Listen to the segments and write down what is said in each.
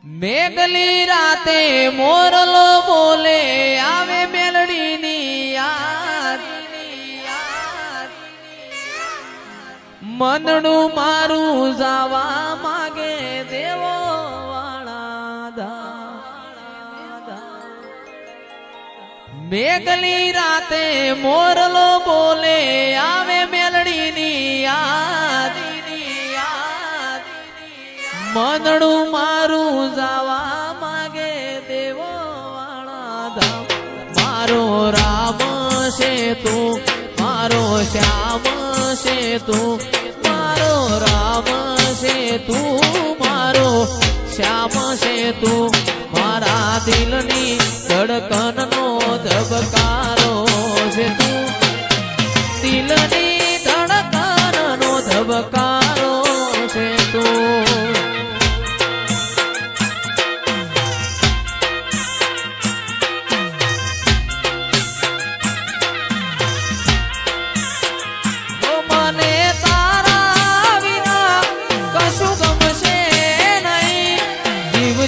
મેઘલી રાતે મોરલો બોલે આવે મેલડીની યાદ મનડું મારું જાવા માગે દેવો વાળા મેઘલી રાતે મોરલો બોલે આવે મેલડીની યાદ મનડું મારું જાવા માગે દેવો વાળા ધામ મારો રામ છે તું મારો શ્યામ છે તું મારો રામ છે તું મારો શ્યામ છે તું મારા દિલની ધડકનનો ધબકારો છે તું દિલની ધડકનનો ધબકારો છે તું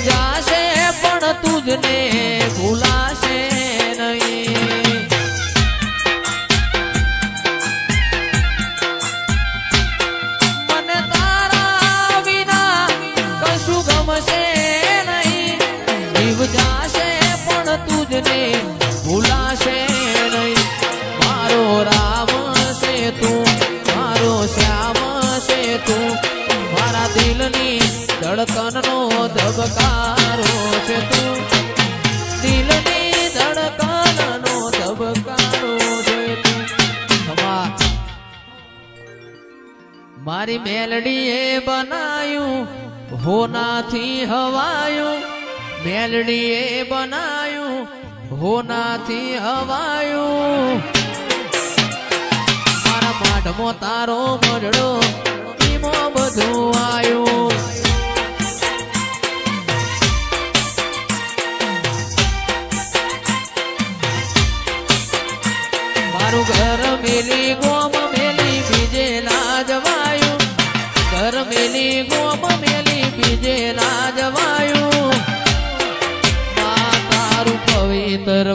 જાશે પણ તુજને ભૂલાશે નહીં મને તારા વિના કશું ગમશે નહીં જીવ જાશે પણ તુજને ભૂલાશે નહીં મારો રામ છે તું મારો શ્યામ છે તું મારા દિલની ધડકનનો ધબકારો છે તું દિલની ધડકનનો ધબકારો છે તું મારી મેલડીએ બનાયું હોનાથી હવાયું મેલડીએ બનાયું હોનાથી હવાયું મારા માઢમાં તારો મરડો એમાં બધું આવ્યું મારું ઘર મેલી ગોમ મેલી બીજે લાજવાયું ઘર મેલી ગોમ મેલી બીજે લાજવાયું તારું પવિત્ર